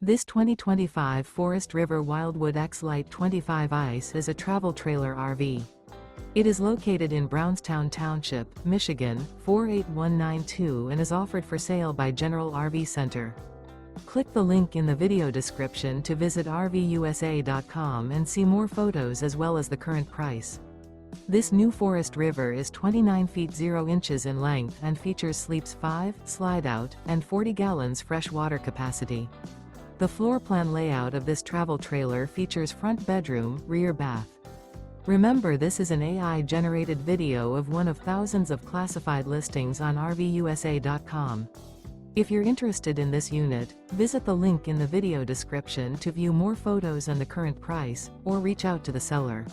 This 2025 Forest River Wildwood X-Lite 25 ICE is a travel trailer RV. It is located in Brownstown Township, Michigan, 48192 and is offered for sale by General RV Center. Click the link in the video description to visit RVUSA.com and see more photos as well as the current price. This new Forest River is 29 feet 0 inches in length and features sleeps 5, slide-out, and 40 gallons fresh water capacity. The floor plan layout of this travel trailer features front bedroom, rear bath. Remember, this is an AI-generated video of one of thousands of classified listings on RVUSA.com. If you're interested in this unit, visit the link in the video description to view more photos and the current price, or reach out to the seller.